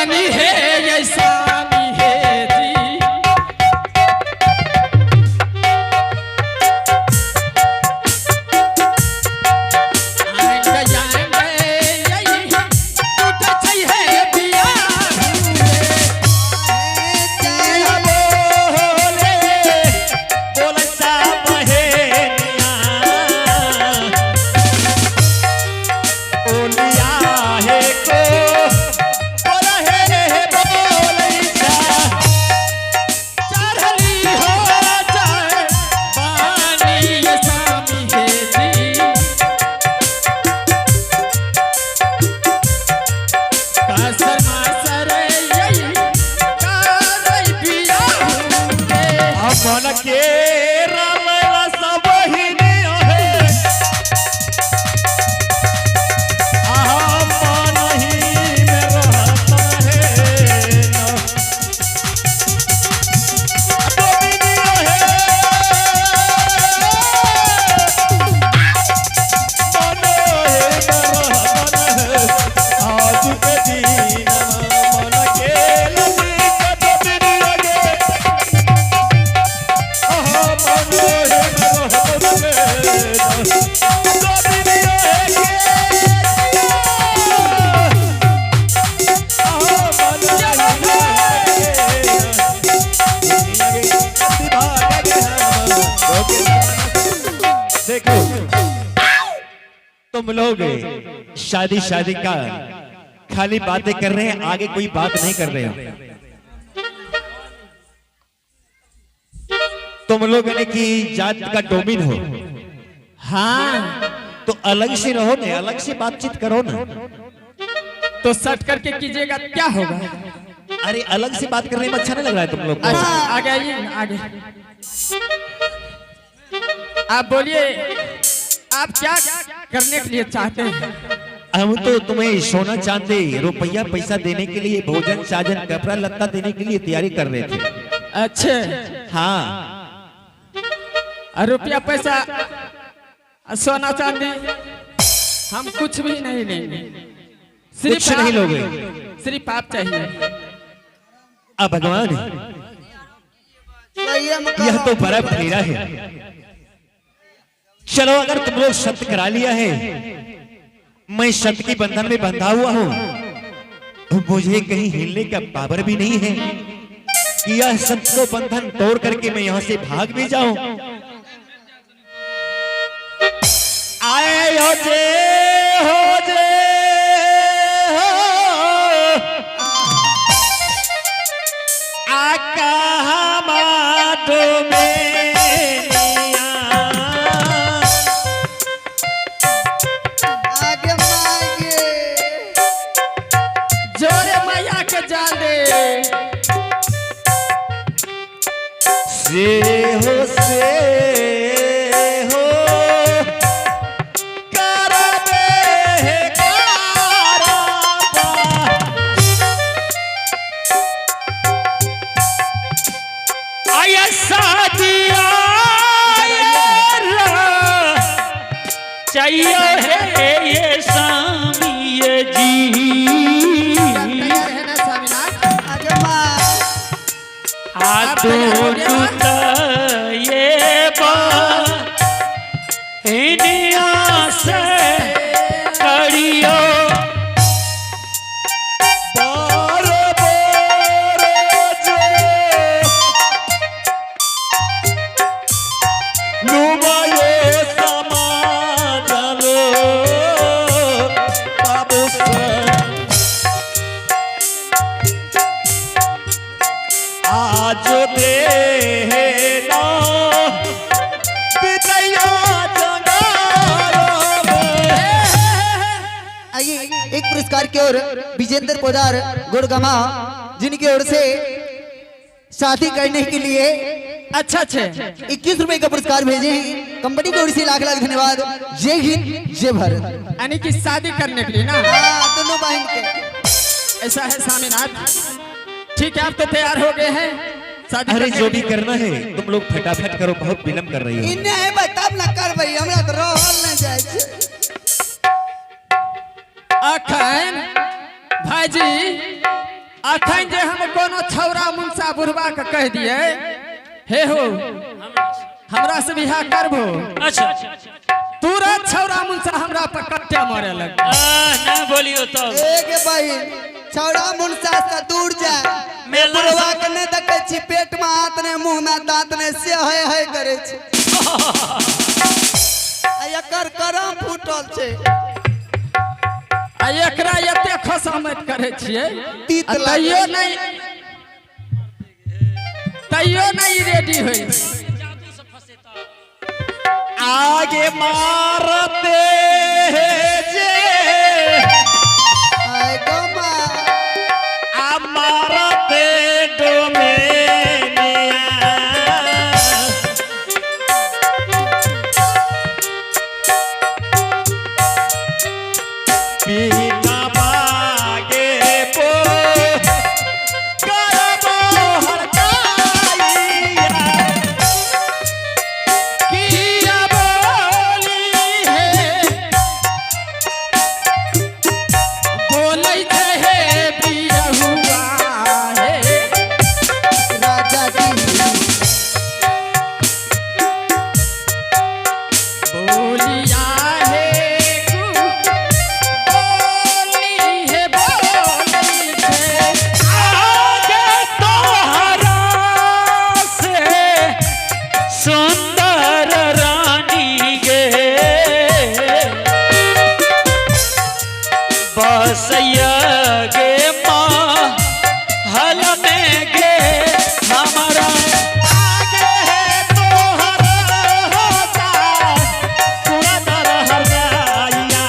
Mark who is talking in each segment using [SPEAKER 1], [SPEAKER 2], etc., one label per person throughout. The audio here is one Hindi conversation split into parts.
[SPEAKER 1] बनी है ये स्वामी है जी।
[SPEAKER 2] तुम लोग शादी शादी का खाली बातें कर रहे हैं, आगे कोई बात नहीं कर रहे हो। तुम लोग यानी कि जात का डोमिन हो।
[SPEAKER 1] हाँ
[SPEAKER 2] तो अलग से रहो ना, अलग से बातचीत करो ना।
[SPEAKER 1] तो सट करके कीजिएगा क्या होगा?
[SPEAKER 2] अरे अलग से बात करने में अच्छा नहीं लग रहा है तुम लोग को?
[SPEAKER 1] अच्छा आगे आइए आगे। आप बोलिए आप क्या करने के लिए चाहते हैं?
[SPEAKER 2] हम तो तुम्हें सोना चांदी रुपया पैसा देने के लिए, भोजन साजन कपड़ा लत्ता देने के लिए तैयारी कर रहे थे।
[SPEAKER 1] अच्छे
[SPEAKER 2] हाँ
[SPEAKER 1] रुपया पैसा सोना चांदी हम कुछ भी नहीं लेंगे,
[SPEAKER 2] कुछ नहीं लोगे,
[SPEAKER 1] सिर्फ आप चाहिए।
[SPEAKER 2] अब भगवान यह तो बड़ा फेरा है। चलो अगर तुम लोग सत्य करा लिया है, मैं सत्य के बंधन में बंधा हुआ हूं, तो मुझे कहीं हिलने का पावर भी नहीं है कि यह सत्य को बंधन तोड़ करके मैं यहां से भाग भी जाऊं। आए हो जे आका
[SPEAKER 3] चाहिए है ये स्वामी जी। हाथों ये बानिया से कड़ियो
[SPEAKER 4] एक पुरस्कार की ओर विजेंद्र पोदार गुड़गमा, जिनकी ओर से शादी करने के लिए
[SPEAKER 1] अच्छा
[SPEAKER 4] 21 रुपए का पुरस्कार भेजे हैं। कंपनी की ओर से लाख लाख धन्यवाद। जय हिंद जय भारत।
[SPEAKER 1] यानी कि शादी करने के लिए ना
[SPEAKER 4] दोनों बहन के।
[SPEAKER 1] ऐसा है स्वामीनाथ, ठीक है आप तो तैयार हो गए हैं शादी।
[SPEAKER 2] अरे जो भी करना है तुम लोग फटाफट करो, बहुत विलम्ब कर रही हो।
[SPEAKER 4] इन्हें बताब ना कर भाई, हमरा तो रहल न जाय छै।
[SPEAKER 1] अखन भाईजी अखन जे हम कोनो छौरा मुंसा बुढ़वा के कह दिए हे हो हमरा से बियाह करबो,
[SPEAKER 3] अच्छा
[SPEAKER 1] तुरंत छौरा मुंसा हमरा पर कट्टा मारे लग।
[SPEAKER 3] ना बोलियो तो
[SPEAKER 4] एक भाई छौड़ा मुनसा से दूर जा।
[SPEAKER 3] मेला
[SPEAKER 4] बुढ़वा के ने देखे छी पेट में हाथ ने मुंह में दांत ने से है करे छी। आ एकर करम फूटल छे।
[SPEAKER 1] आ एकरा एते खसामत करे छिए
[SPEAKER 4] तीत
[SPEAKER 1] तैयो नहीं रेडी होई।
[SPEAKER 2] आगे मारते जे
[SPEAKER 4] आय गमा
[SPEAKER 2] आ मारते डोमेनिया पीना मागे पो करबो हरकाइया
[SPEAKER 1] किया बोली है बोलै छै हे बिरहुआ हे
[SPEAKER 4] राजा जी
[SPEAKER 1] बोलिया हे बोली है बोली है।
[SPEAKER 3] आगे तोहरा से सुंदर रानी गे बसैया गे माँ हल में गे हमारा
[SPEAKER 2] आगे है तोहरा होता सुरदर हरगाइया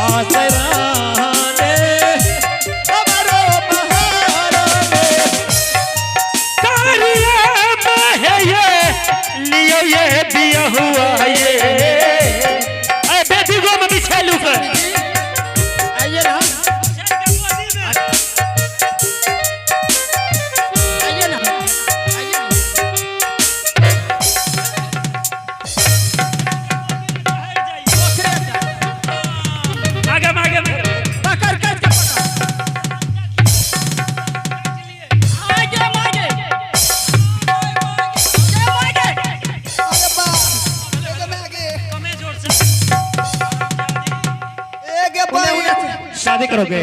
[SPEAKER 2] आसराने हमरो बहारने
[SPEAKER 3] कारिया में है ये लियो ये दिया हुआ ये अरे बेबी गो में बिछालू कर
[SPEAKER 1] आइए ना आइए ना आइए ना।
[SPEAKER 3] आगे आगे
[SPEAKER 1] पकड़ कर के आगे मागे
[SPEAKER 4] अरे बा एक में आगे
[SPEAKER 3] कमे जोर से
[SPEAKER 4] एक भाई
[SPEAKER 2] शादी करोगे?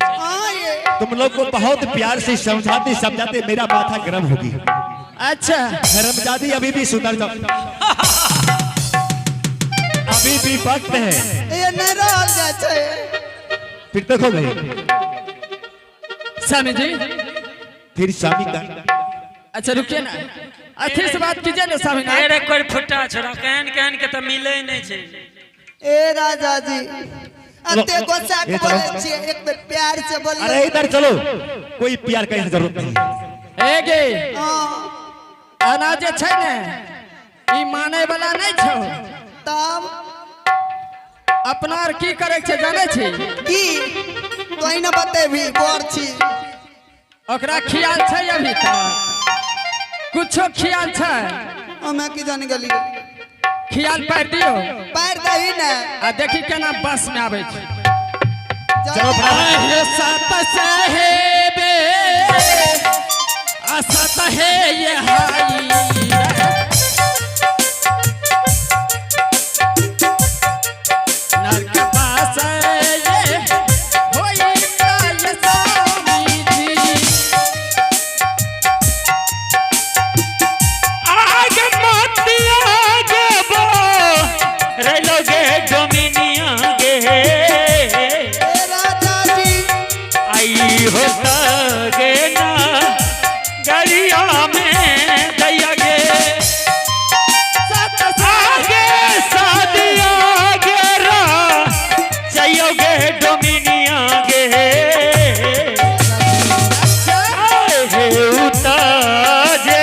[SPEAKER 4] हां ये
[SPEAKER 2] तुम लोग को बहुत प्यार से समझाते समझाते मेरा माथा गर्म होगी।
[SPEAKER 1] अच्छा
[SPEAKER 2] धर्मजादी अभी भी सुधर जाओ, अभी भी वक्त है।
[SPEAKER 4] ये न रहल जा छे।
[SPEAKER 2] फिर देखोगे
[SPEAKER 1] स्वामी जी
[SPEAKER 2] फिर शामी का
[SPEAKER 1] अच्छा रुकिए ना अच्छे से बात कीजिए ना स्वामी नाथ।
[SPEAKER 3] अरे कोई फुट्टा छोड़ा कहन कहन के तो मिले नहीं छे
[SPEAKER 4] ए राजा जी अते गोसा के बोले छी एक बेर प्यार से बोल।
[SPEAKER 2] अरे इधर चलो, कोई प्यार का जरूरत नहीं।
[SPEAKER 1] ए गे
[SPEAKER 4] हां
[SPEAKER 1] अनाज छै ने ई माने वाला नहीं छौ।
[SPEAKER 4] तब
[SPEAKER 1] अपना आर की करे छै जाने छी?
[SPEAKER 4] की कोई न बतेबी बोर छी।
[SPEAKER 1] ओकरा खियाल छै अभी तक कुछो खियाल छै?
[SPEAKER 4] हमें की जान गली
[SPEAKER 1] खियाल पार दियो
[SPEAKER 4] पैर दही न
[SPEAKER 1] आ देखी केना बस में आवे छै।
[SPEAKER 2] चलो
[SPEAKER 1] हे सत सहेबे असत है ये हाई नरक पास ये होई ना ये स्वामी जी।
[SPEAKER 3] आगे मोतिया गे बो रे लोगे डोमिनिया गे
[SPEAKER 4] ए राजा जी
[SPEAKER 3] आई होता गे ना गरिया में दैया गे
[SPEAKER 1] सत
[SPEAKER 3] आगे सादिया गे रा चाहिए डोमिनिया गे हे उता जे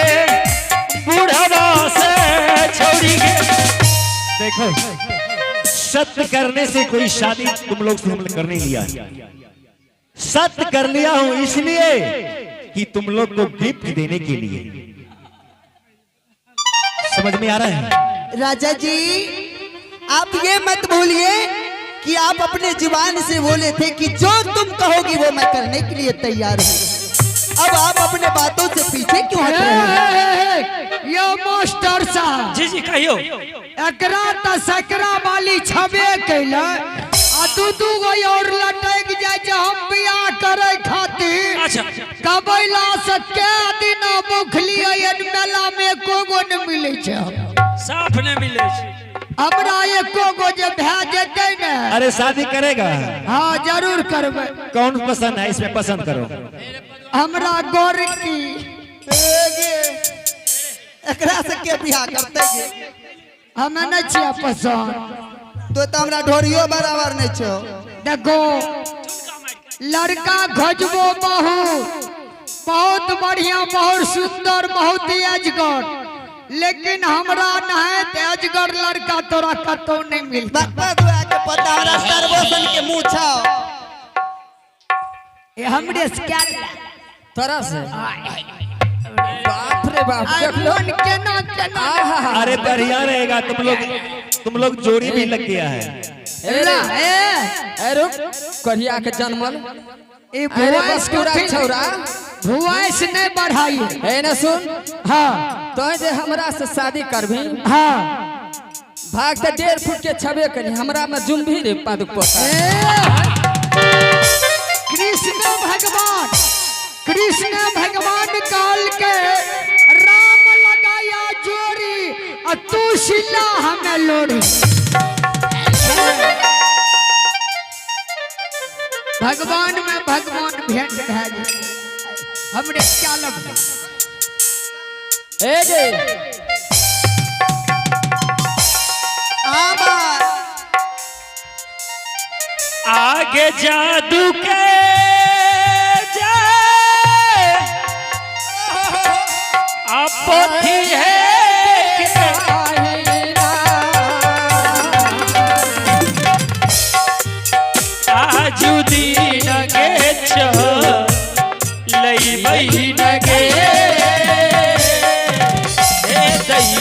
[SPEAKER 3] बुढ़वा से छोड़ी गे
[SPEAKER 2] देखो, सत्य करने से कोई शादी तुम लोग से हमने कर नहीं लिया। सत्य कर लिया हूं इसलिए कि तुम लोग को गिफ्ट देने के लिए। समझ में आ रहा है?
[SPEAKER 4] राजा जी आप ये मत भूलिए कि आप अपने जुबान से बोले थे कि जो तुम कहोगी वो मैं करने के लिए तैयार हूँ। अब आप अपने बातों से पीछे क्यों हट रहे हो?
[SPEAKER 1] यो मास्टर साहब
[SPEAKER 3] जी जी कहियो।
[SPEAKER 1] एकरा त सकरा वाली छबे कैला आ दू गो और लटक जाय जे हम बियाह करे खातिर।
[SPEAKER 3] अच्छा
[SPEAKER 1] कबैला से के दिन मुखलिए मेला में कोगो न मिले छै।
[SPEAKER 3] साफ नहीं मिले छै।
[SPEAKER 1] हमरा एको गो जे भै जेतै न।
[SPEAKER 2] अरे शादी करेगा?
[SPEAKER 1] हाँ जरूर करबै।
[SPEAKER 2] कौन पसंद है इसमें पसंद करो।
[SPEAKER 1] हमरा गोरकी
[SPEAKER 4] एकरा से के बियाह करते गे?
[SPEAKER 1] हमें नहीं छिया पसंद।
[SPEAKER 4] तो हमरा ढोरियो बराबर नहीं छो।
[SPEAKER 1] देखो लड़का खोजबो बहुत बढ़िया, बहुत सुंदर, बहुत अजगर, लेकिन हमरा नहीं अजगर लड़का तोरा कतो नहीं मिलता।
[SPEAKER 4] के पता हमरा सर्वोसन के मुंह छाओ।
[SPEAKER 1] ये हमरे से क्या
[SPEAKER 5] तरह से बाप रे बाप देख लो
[SPEAKER 1] केना केना।
[SPEAKER 2] अरे बढ़िया रहेगा, तुम लोग जोड़ी भी लग गया है।
[SPEAKER 5] ए रुक करिया के जन्मल
[SPEAKER 1] ए
[SPEAKER 5] अरे
[SPEAKER 1] भुआइस
[SPEAKER 5] बसकुरा छौरा
[SPEAKER 1] भुआइस नहीं बढ़ाई।
[SPEAKER 5] ए न सुन,
[SPEAKER 1] हाँ
[SPEAKER 5] तो जे हमरा से शादी करभी
[SPEAKER 1] हाँ
[SPEAKER 5] भाग त 1.5 फुट के छबे करी, हमरा में जुम्भी रे पादुक पोता।
[SPEAKER 1] कृष्ण भगवान काल के राम लगाया जोड़ी और तू शिला हमें लोड़ी। भगवान में भगवान भेंट है हमरे क्या लगता।
[SPEAKER 5] ए जे
[SPEAKER 3] आगे जादू के पोथी है आजू दीन गे लई बहिन गे दई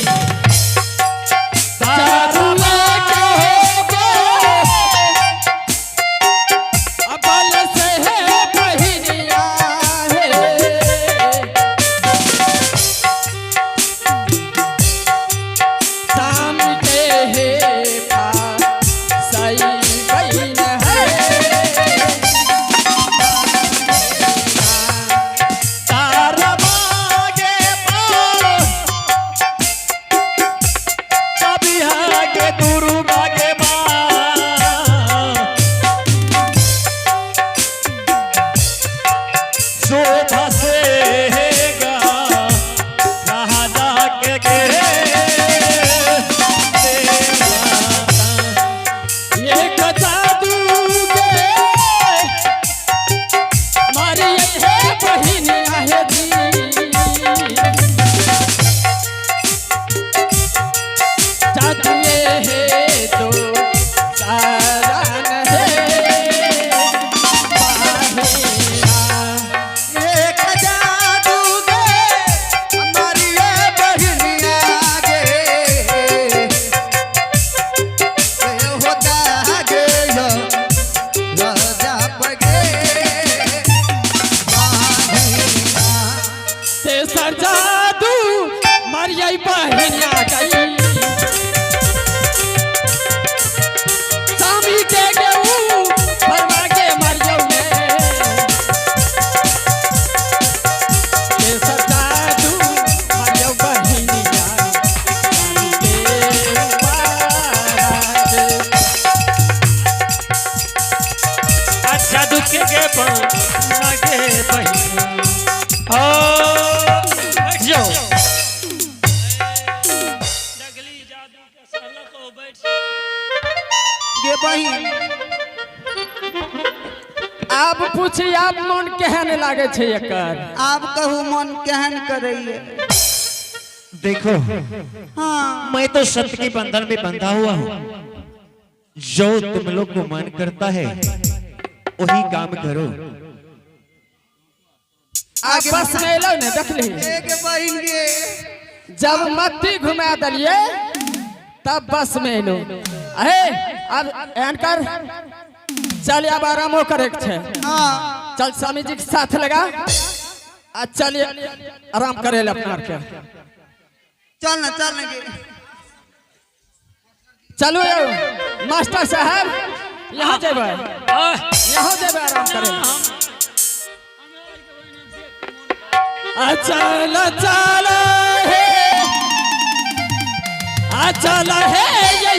[SPEAKER 5] आप पूछी आप मन केहन लागे छे एकर?
[SPEAKER 4] आप कहू मन केहन करैये?
[SPEAKER 2] देखो
[SPEAKER 4] हाँ
[SPEAKER 2] मैं तो सत्य के बंधन में बंधा हुआ हूँ। जो तुम लोग को मन करता है वही काम करो।
[SPEAKER 5] आप बस में लो ने देख ली
[SPEAKER 4] बहन गे
[SPEAKER 5] जब मत्ती घुमा दलिए तब बस में लो। अहे अब एंकर चल अब आरामो करे छे।
[SPEAKER 4] हाँ
[SPEAKER 5] चल स्वामी जी के साथ लगा आ चलिए आराम करे ले अपना के।
[SPEAKER 4] चल ना चल ना
[SPEAKER 5] चलो मास्टर साहब यहाँ जेबे यहाँ जेबे आराम करे। चल चल हे चल हे